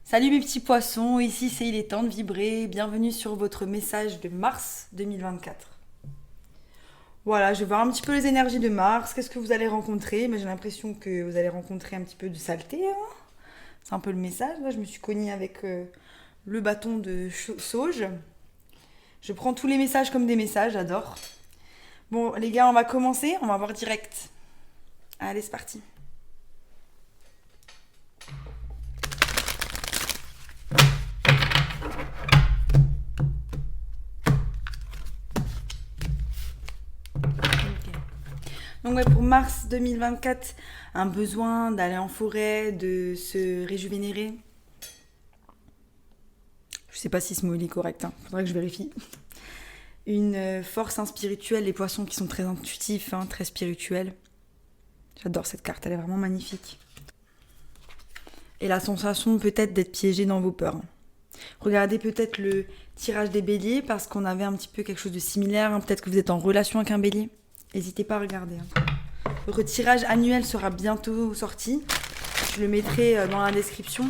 Salut mes petits poissons, ici c'est Il est temps de vibrer, bienvenue sur votre message de mars 2024. Voilà, je vais voir un petit peu les énergies de Mars, qu'est-ce que vous allez rencontrer, mais j'ai l'impression que vous allez rencontrer un petit peu de saleté, hein. C'est un peu le message, là je me suis cognée avec le bâton de sauge. Je prends tous les messages comme des messages, j'adore. Bon les gars, on va commencer, on va voir direct. Allez, c'est parti. Ok. Donc ouais, pour mars 2024, un besoin d'aller en forêt, de se réjuvénérer. Je sais pas si ce mot est correct, hein. Faudrait que je vérifie. Une force spirituelle, les poissons qui sont très intuitifs, hein, très spirituels. J'adore cette carte, elle est vraiment magnifique. Et la sensation peut-être d'être piégé dans vos peurs. Regardez peut-être le tirage des béliers parce qu'on avait un petit peu quelque chose de similaire, hein. Peut-être que vous êtes en relation avec un bélier. N'hésitez pas à regarder, hein. Votre tirage annuel sera bientôt sorti. Je le mettrai dans la description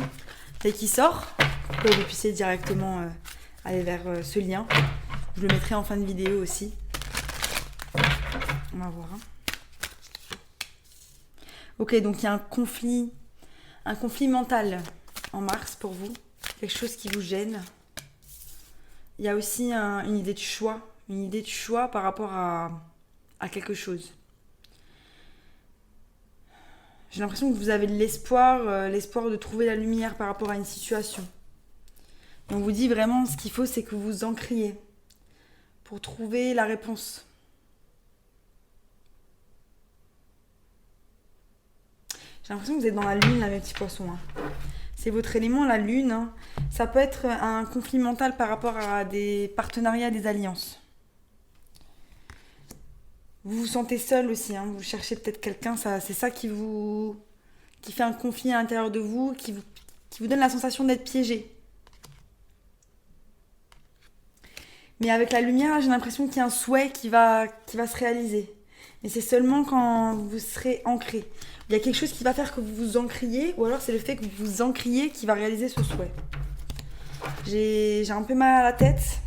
dès qu'il sort, pour que vous puissiez directement aller vers ce lien. Je le mettrai en fin de vidéo aussi. On va voir, hein. Ok, donc il y a un conflit mental en mars pour vous, quelque chose qui vous gêne. Il y a aussi une idée de choix par rapport à quelque chose. J'ai l'impression que vous avez de l'espoir de trouver la lumière par rapport à une situation. Et on vous dit vraiment, ce qu'il faut, c'est que vous vous ancriez pour trouver la réponse. J'ai l'impression que vous êtes dans la lune, là, mes petits poissons, hein. C'est votre élément, la lune, hein. Ça peut être un conflit mental par rapport à des partenariats, des alliances. Vous vous sentez seul aussi, hein. Vous cherchez peut-être quelqu'un, c'est ça qui fait un conflit à l'intérieur de vous, qui vous donne la sensation d'être piégé. Mais avec la lumière, j'ai l'impression qu'il y a un souhait qui va se réaliser. Mais c'est seulement quand vous serez ancré. Il y a quelque chose qui va faire que vous vous ancriez, ou alors c'est le fait que vous vous ancriez qui va réaliser ce souhait. J'ai un peu mal à la tête.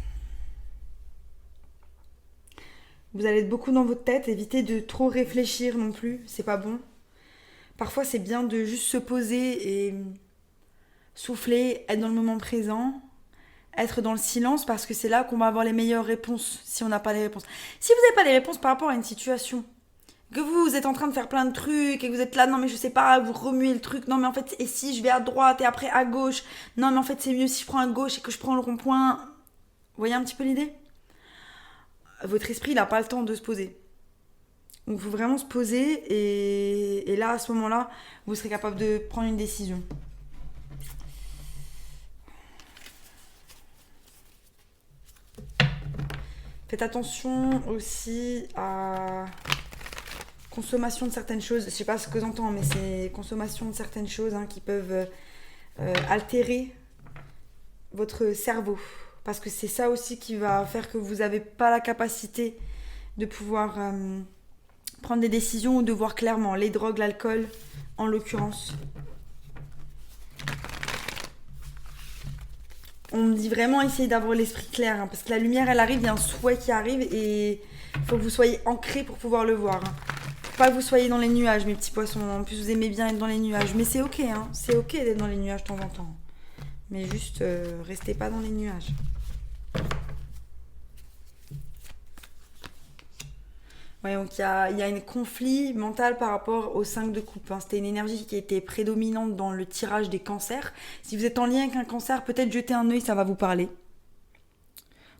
Vous allez être beaucoup dans votre tête, évitez de trop réfléchir non plus, c'est pas bon. Parfois c'est bien de juste se poser et souffler, être dans le moment présent, être dans le silence parce que c'est là qu'on va avoir les meilleures réponses si on n'a pas les réponses. Si vous n'avez pas les réponses par rapport à une situation, que vous êtes en train de faire plein de trucs et que vous êtes là, non mais je sais pas, vous remuez le truc, non mais en fait, et si je vais à droite et après à gauche, non mais en fait c'est mieux si je prends à gauche et que je prends le rond-point. Vous voyez un petit peu l'idée? Votre esprit il n'a pas le temps de se poser. Donc il faut vraiment se poser et là à ce moment-là, vous serez capable de prendre une décision. Faites attention aussi à consommation de certaines choses. Je sais pas ce que j'entends, mais c'est consommation de certaines choses, hein, qui peuvent altérer votre cerveau. Parce que c'est ça aussi qui va faire que vous n'avez pas la capacité de pouvoir prendre des décisions ou de voir clairement. Les drogues, l'alcool, en l'occurrence. On me dit vraiment essayer d'avoir l'esprit clair, hein, parce que la lumière elle arrive, il y a un souhait qui arrive et il faut que vous soyez ancré pour pouvoir le voir, hein. Faut pas que vous soyez dans les nuages, mes petits poissons. En plus vous aimez bien être dans les nuages, mais c'est ok, hein. C'est ok d'être dans les nuages de temps en temps. Mais juste restez pas dans les nuages. Ouais, donc il y a un conflit mental par rapport au 5 de coupe, hein. C'était une énergie qui était prédominante dans le tirage des cancers. Si vous êtes en lien avec un cancer, peut-être jeter un œil, ça va vous parler.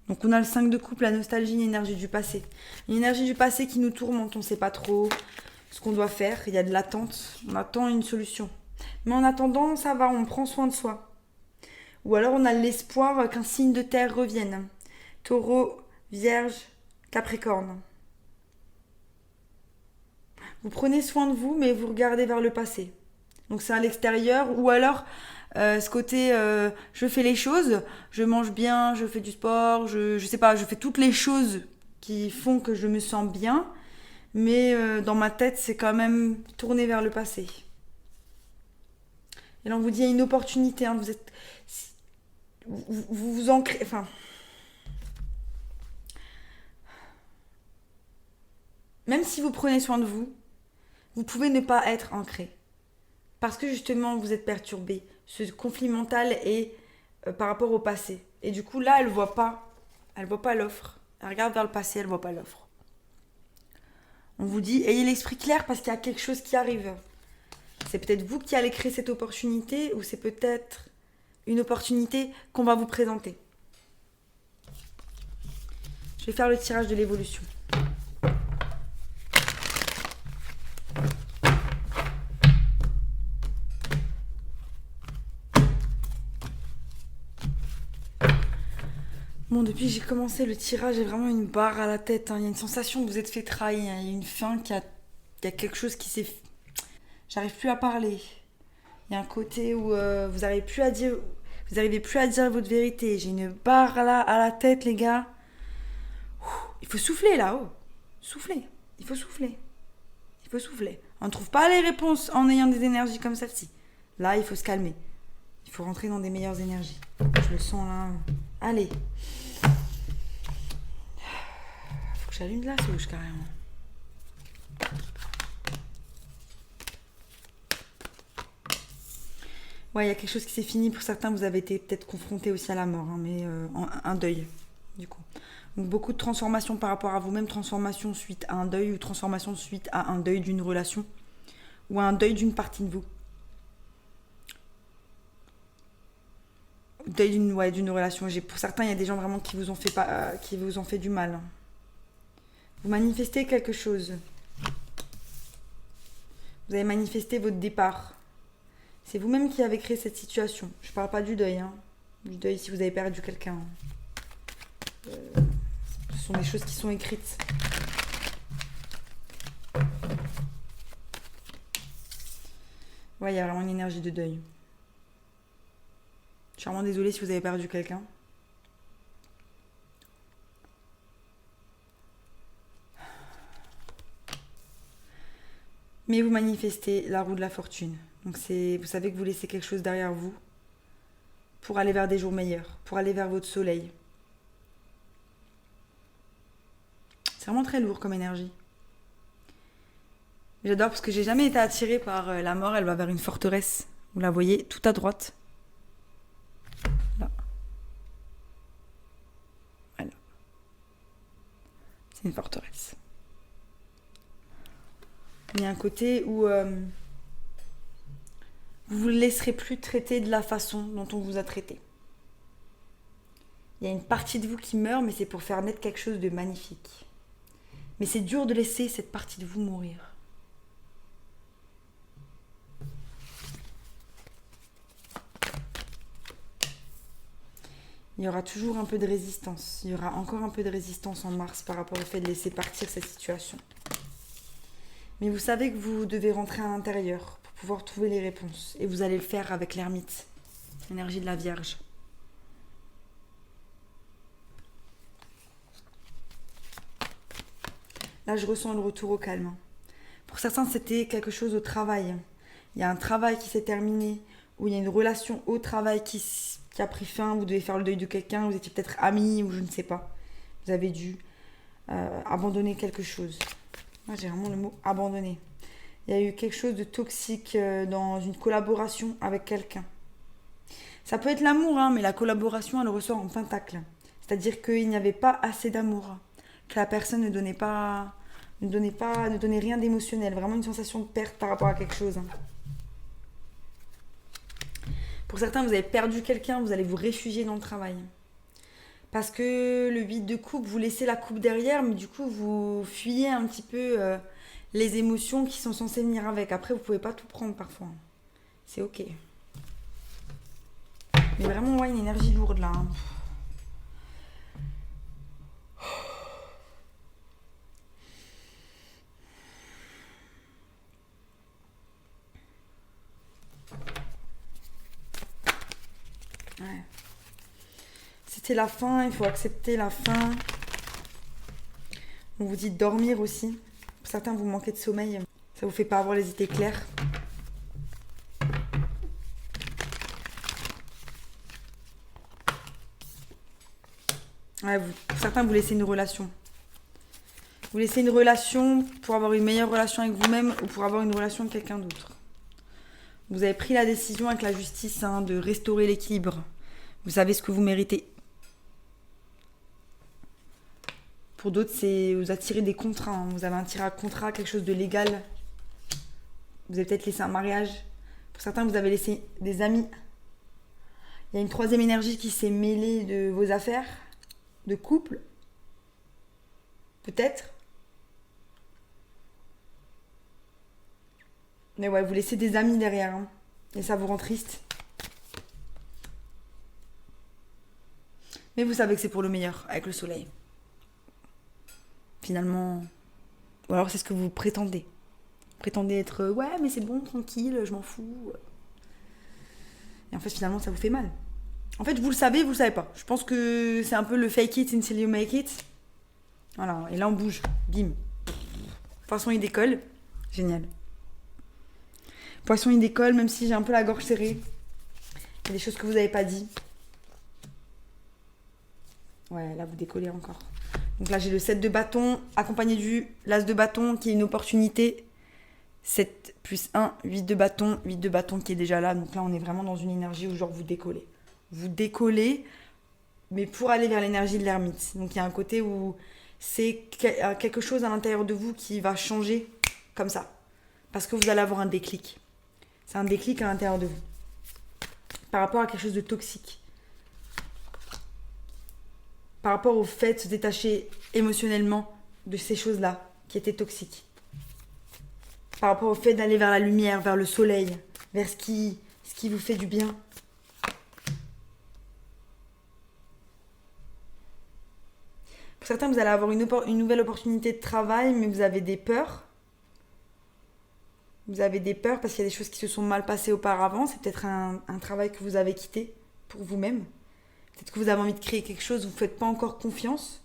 Donc on a le 5 de coupe, la nostalgie, une énergie du passé. Une énergie du passé qui nous tourmente, on ne sait pas trop ce qu'on doit faire, il y a de l'attente, on attend une solution. Mais en attendant, ça va, on prend soin de soi. Ou alors on a l'espoir qu'un signe de terre revienne. Taureau, Vierge, Capricorne. Vous prenez soin de vous, mais vous regardez vers le passé. Donc c'est à l'extérieur, ou alors ce côté je fais les choses, je mange bien, je fais du sport, je sais pas, je fais toutes les choses qui font que je me sens bien, mais dans ma tête c'est quand même tourné vers le passé. Et là, on vous dit, il y a une opportunité. Hein, vous ancrez... Enfin... Même si vous prenez soin de vous, vous pouvez ne pas être ancré. Parce que justement, vous êtes perturbé. Ce conflit mental est par rapport au passé. Et du coup, là, elle voit pas. Elle voit pas l'offre. Elle regarde vers le passé, elle voit pas l'offre. On vous dit, ayez l'esprit clair parce qu'il y a quelque chose qui arrive. C'est peut-être vous qui allez créer cette opportunité ou c'est peut-être une opportunité qu'on va vous présenter. Je vais faire le tirage de l'évolution. Bon, depuis que j'ai commencé le tirage, j'ai vraiment une barre à la tête. Hein. Il y a une sensation que vous êtes fait trahir. Il y a une faim, il y a quelque chose qui s'est... J'arrive plus à parler. Il y a un côté où vous n'arrivez plus à dire... Vous n'arrivez plus à dire votre vérité. J'ai une barre là, à la tête, les gars. Il faut souffler là-haut. Souffler. Il faut souffler. Il faut souffler. On ne trouve pas les réponses en ayant des énergies comme celle-ci. Là, il faut se calmer. Il faut rentrer dans des meilleures énergies. Je le sens là. Allez. Faut que j'allume de la souche carrément. Ouais, il y a quelque chose qui s'est fini. Pour certains, vous avez été peut-être confrontés aussi à la mort, hein, mais un deuil, du coup. Donc beaucoup de transformations par rapport à vous-même, transformation suite à un deuil ou transformation suite à un deuil d'une relation ou à un deuil d'une partie de vous. Deuil d'une relation. Pour certains, il y a des gens vraiment qui vous ont fait du mal. Vous manifestez quelque chose. Vous avez manifesté votre départ. C'est vous-même qui avez créé cette situation. Je ne parle pas du deuil. Hein. Du deuil si vous avez perdu quelqu'un. Ce sont des choses qui sont écrites. Ouais, il y a vraiment une énergie de deuil. Je suis vraiment désolée si vous avez perdu quelqu'un. Mais vous manifestez la roue de la fortune. Donc vous savez que vous laissez quelque chose derrière vous pour aller vers des jours meilleurs, pour aller vers votre soleil. C'est vraiment très lourd comme énergie. J'adore parce que j'ai jamais été attirée par la mort, elle va vers une forteresse. Vous la voyez tout à droite. Là. Voilà. C'est une forteresse. Il y a un côté où vous ne laisserez plus traiter de la façon dont on vous a traité. Il y a une partie de vous qui meurt, mais c'est pour faire naître quelque chose de magnifique. Mais c'est dur de laisser cette partie de vous mourir. Il y aura toujours un peu de résistance. Il y aura encore un peu de résistance en mars par rapport au fait de laisser partir cette situation. Mais vous savez que vous devez rentrer à l'intérieur pour pouvoir trouver les réponses. Et vous allez le faire avec l'ermite, l'énergie de la Vierge. Là, je ressens le retour au calme. Pour certains, c'était quelque chose au travail. Il y a un travail qui s'est terminé, ou il y a une relation au travail qui a pris fin, vous devez faire le deuil de quelqu'un, vous étiez peut-être amis, ou je ne sais pas. Vous avez dû abandonner quelque chose. Moi, j'ai vraiment le mot abandonner. Il y a eu quelque chose de toxique dans une collaboration avec quelqu'un. Ça peut être l'amour, hein, mais la collaboration, elle ressort en pentacle. C'est-à-dire qu'il n'y avait pas assez d'amour. Que la personne ne donnait rien d'émotionnel. Vraiment une sensation de perte par rapport à quelque chose. Hein. Pour certains, vous avez perdu quelqu'un, vous allez vous réfugier dans le travail. Parce que le 8 de coupe, vous laissez la coupe derrière, mais du coup, vous fuyez un petit peu les émotions qui sont censées venir avec. Après, vous pouvez pas tout prendre parfois. C'est ok. Mais vraiment, ouais, une énergie lourde là. Hein. Ouais. C'était la fin, il faut accepter la fin. On vous dit de dormir aussi. Pour certains, vous manquez de sommeil. Ça vous fait pas avoir les idées claires. Ouais, pour certains, vous laissez une relation. Vous laissez une relation pour avoir une meilleure relation avec vous-même ou pour avoir une relation avec quelqu'un d'autre. Vous avez pris la décision avec la justice de restaurer l'équilibre. Vous savez ce que vous méritez. Pour d'autres, c'est vous attirez des contrats. Vous avez un tiré à contrat, quelque chose de légal. Vous avez peut-être laissé un mariage. Pour certains, vous avez laissé des amis. Il y a une troisième énergie qui s'est mêlée de vos affaires, de couple. Peut-être. Mais ouais, vous laissez des amis derrière. Et ça vous rend triste. Mais vous savez que c'est pour le meilleur, avec le soleil. Finalement... Ou alors c'est ce que vous prétendez. Prétendez être ouais mais c'est bon, tranquille, je m'en fous. Et en fait finalement ça vous fait mal. En fait vous le savez pas. Je pense que c'est un peu le fake it until you make it. Voilà, et là on bouge, bim. Poisson il décolle, génial. Poisson il décolle même si j'ai un peu la gorge serrée. Il y a des choses que vous n'avez pas dit. Ouais là vous décollez encore. Donc là j'ai le 7 de bâton accompagné du l'as de bâton qui est une opportunité. 7 plus 1, 8 de bâton qui est déjà là. Donc là, on est vraiment dans une énergie où genre vous décollez. Vous décollez, mais pour aller vers l'énergie de l'ermite. Donc il y a un côté où c'est quelque chose à l'intérieur de vous qui va changer comme ça. Parce que vous allez avoir un déclic. C'est un déclic à l'intérieur de vous. Par rapport à quelque chose de toxique. Par rapport au fait de se détacher émotionnellement de ces choses-là qui étaient toxiques. Par rapport au fait d'aller vers la lumière, vers le soleil, vers ce qui vous fait du bien. Pour certains, vous allez avoir une nouvelle opportunité de travail, mais vous avez des peurs. Vous avez des peurs parce qu'il y a des choses qui se sont mal passées auparavant. C'est peut-être un travail que vous avez quitté pour vous-même. Peut-être que vous avez envie de créer quelque chose, vous ne faites pas encore confiance.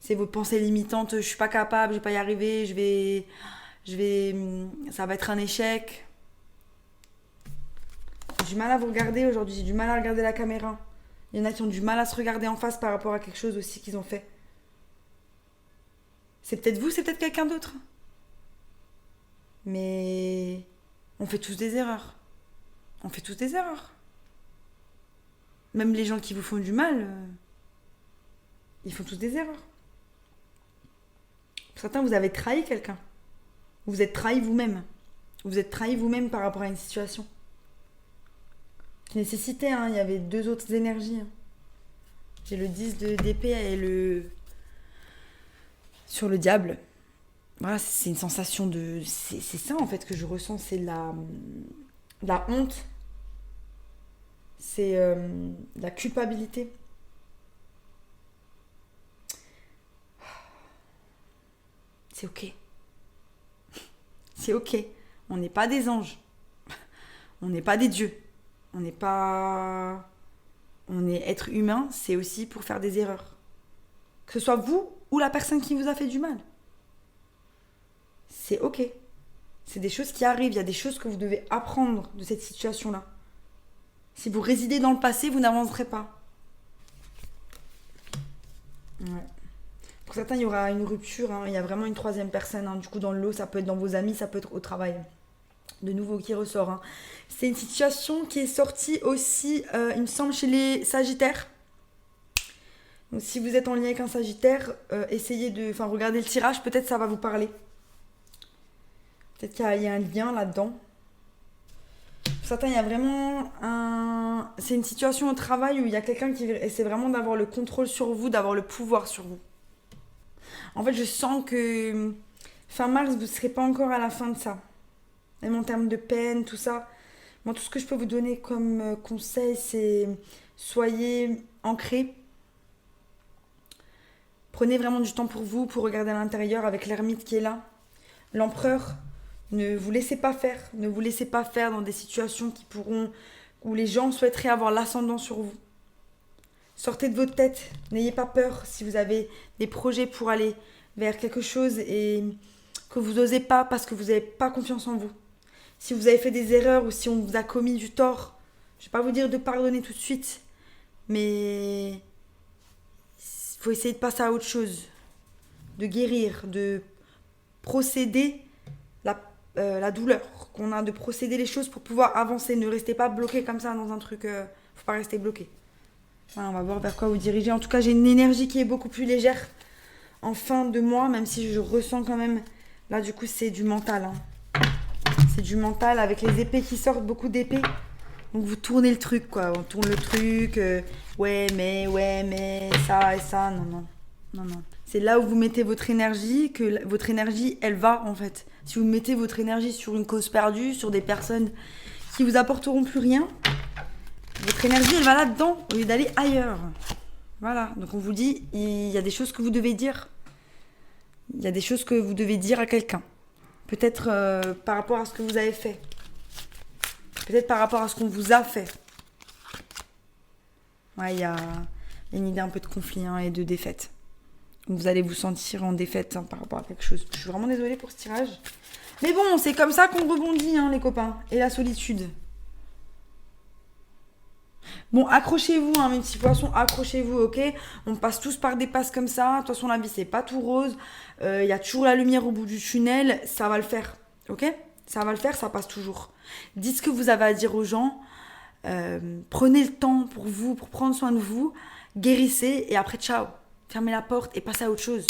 C'est vos pensées limitantes, je suis pas capable, je vais pas y arriver, ça va être un échec. J'ai du mal à vous regarder aujourd'hui, j'ai du mal à regarder la caméra. Il y en a qui ont du mal à se regarder en face par rapport à quelque chose aussi qu'ils ont fait. C'est peut-être vous, c'est peut-être quelqu'un d'autre. Mais on fait tous des erreurs. On fait tous des erreurs. Même les gens qui vous font du mal, ils font tous des erreurs. Pour certains, vous avez trahi quelqu'un. Vous êtes trahi vous-même. Vous êtes trahi vous-même par rapport à une situation. Qui nécessitait, il y avait deux autres énergies. J'ai le 10 d'épée et le... Sur le diable. Voilà, c'est une sensation de... C'est ça en fait que je ressens, c'est la honte. C'est la culpabilité. C'est ok. C'est ok. On n'est pas des anges. On n'est pas des dieux. On n'est pas... On est être humain, c'est aussi pour faire des erreurs. Que ce soit vous ou la personne qui vous a fait du mal. C'est ok. C'est des choses qui arrivent. Il y a des choses que vous devez apprendre de cette situation-là. Si vous résidez dans le passé, vous n'avancerez pas. Ouais. Pour certains, il y aura une rupture. Il y a vraiment une troisième personne. Du coup, dans le lot, ça peut être dans vos amis, ça peut être au travail. De nouveau qui ressort. C'est une situation qui est sortie aussi, il me semble, chez les Sagittaires. Donc, si vous êtes en lien avec un Sagittaire, essayez de... Enfin, regardez le tirage, peut-être ça va vous parler. Peut-être qu'il y a un lien là-dedans. Pour certains, il y a vraiment un... C'est une situation au travail où il y a quelqu'un qui essaie vraiment d'avoir le contrôle sur vous, d'avoir le pouvoir sur vous. En fait, je sens que fin mars, vous ne serez pas encore à la fin de ça. Même en termes de peine, tout ça. Moi, tout ce que je peux vous donner comme conseil, c'est soyez ancrés. Prenez vraiment du temps pour vous, pour regarder à l'intérieur avec l'ermite qui est là. L'empereur, ne vous laissez pas faire. Ne vous laissez pas faire dans des situations où les gens souhaiteraient avoir l'ascendant sur vous. Sortez de votre tête. N'ayez pas peur si vous avez des projets pour aller vers quelque chose et que vous n'osez pas parce que vous n'avez pas confiance en vous. Si vous avez fait des erreurs ou si on vous a commis du tort, je ne vais pas vous dire de pardonner tout de suite, mais faut essayer de passer à autre chose, de guérir, de procéder la douleur qu'on a, de procéder les choses pour pouvoir avancer. Ne restez pas bloqué comme ça dans un truc. Faut pas rester bloqué. Voilà, on va voir vers quoi vous dirigez. En tout cas, j'ai une énergie qui est beaucoup plus légère en fin de mois, même si je ressens quand même. Là, du coup, c'est du mental. Hein. C'est du mental avec les épées qui sortent, beaucoup d'épées. Donc, vous tournez le truc, quoi. On tourne le truc. Ouais, mais, ça et ça. Non. C'est là où vous mettez votre énergie, que votre énergie, elle va, en fait. Si vous mettez votre énergie sur une cause perdue, sur des personnes qui vous apporteront plus rien, votre énergie, elle va là-dedans, au lieu d'aller ailleurs. Voilà. Donc, on vous dit, il y a des choses que vous devez dire. Il y a des choses que vous devez dire à quelqu'un. Peut-être par rapport à ce que vous avez fait. Peut-être par rapport à ce qu'on vous a fait. Ouais, il y a une idée un peu de conflit et de défaite. Donc vous allez vous sentir en défaite par rapport à quelque chose. Je suis vraiment désolée pour ce tirage. Mais bon, c'est comme ça qu'on rebondit, les copains. Et la solitude. Bon, accrochez-vous, mes petits poissons, accrochez-vous, ok? On passe tous par des passes comme ça. De toute façon, la vie, c'est pas tout rose. Il y a toujours la lumière au bout du tunnel. Ça va le faire, ok? Ça va le faire, ça passe toujours. Dites ce que vous avez à dire aux gens. Prenez le temps pour vous, pour prendre soin de vous. Guérissez et après, ciao. Fermez la porte et passez à autre chose.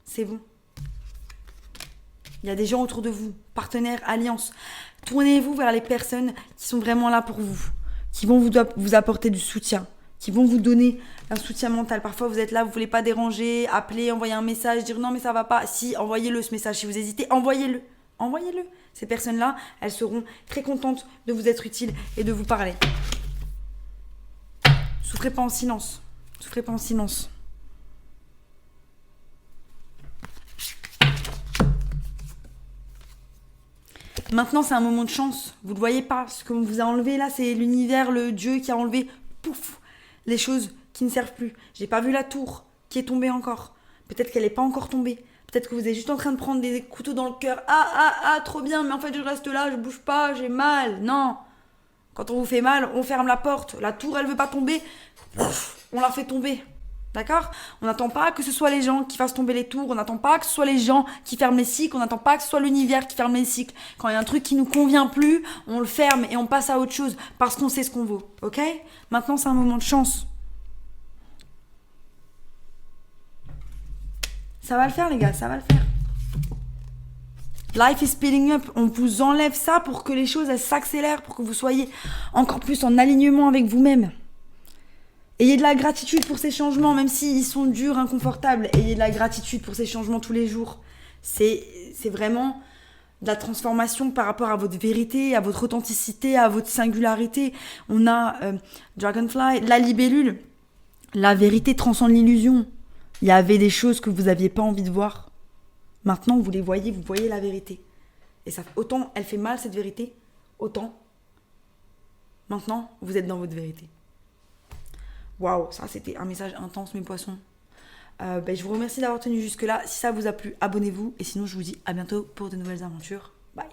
C'est bon. Il y a des gens autour de vous, partenaires, alliances. Tournez-vous vers les personnes qui sont vraiment là pour vous, qui vont vous apporter du soutien, qui vont vous donner un soutien mental. Parfois, vous êtes là, vous ne voulez pas déranger, appeler, envoyer un message, dire non, mais ça va pas. Si, envoyez-le ce message. Si vous hésitez, envoyez-le. Envoyez-le. Ces personnes-là, elles seront très contentes de vous être utiles et de vous parler. Souffrez pas en silence. Souffrez pas en silence. Maintenant, c'est un moment de chance. Vous ne le voyez pas. Ce qu'on vous a enlevé là, c'est l'univers, le Dieu qui a enlevé, pouf, les choses qui ne servent plus. J'ai pas vu la tour qui est tombée encore. Peut-être qu'elle n'est pas encore tombée. Peut-être que vous êtes juste en train de prendre des couteaux dans le cœur. Ah, trop bien, mais en fait, je reste là, je bouge pas, j'ai mal. Non. Quand on vous fait mal, on ferme la porte. La tour, elle veut pas tomber. On la fait tomber. D'accord? On n'attend pas que ce soit les gens qui fassent tomber les tours, on n'attend pas que ce soit les gens qui ferment les cycles, on n'attend pas que ce soit l'univers qui ferme les cycles. Quand il y a un truc qui nous convient plus, on le ferme et on passe à autre chose parce qu'on sait ce qu'on vaut. Ok? Maintenant, c'est un moment de chance. Ça va le faire, les gars, ça va le faire. Life is speeding up. On vous enlève ça pour que les choses, elles s'accélèrent, pour que vous soyez encore plus en alignement avec vous-même. Ayez de la gratitude pour ces changements, même s'ils sont durs, inconfortables. Ayez de la gratitude pour ces changements tous les jours. C'est vraiment de la transformation par rapport à votre vérité, à votre authenticité, à votre singularité. On a Dragonfly, la libellule. La vérité transcende l'illusion. Il y avait des choses que vous n'aviez pas envie de voir. Maintenant, vous les voyez, vous voyez la vérité. Et ça, autant elle fait mal, cette vérité, autant maintenant, vous êtes dans votre vérité. Waouh, ça c'était un message intense, mes poissons. Je vous remercie d'avoir tenu jusque-là. Si ça vous a plu, abonnez-vous. Et sinon, je vous dis à bientôt pour de nouvelles aventures. Bye.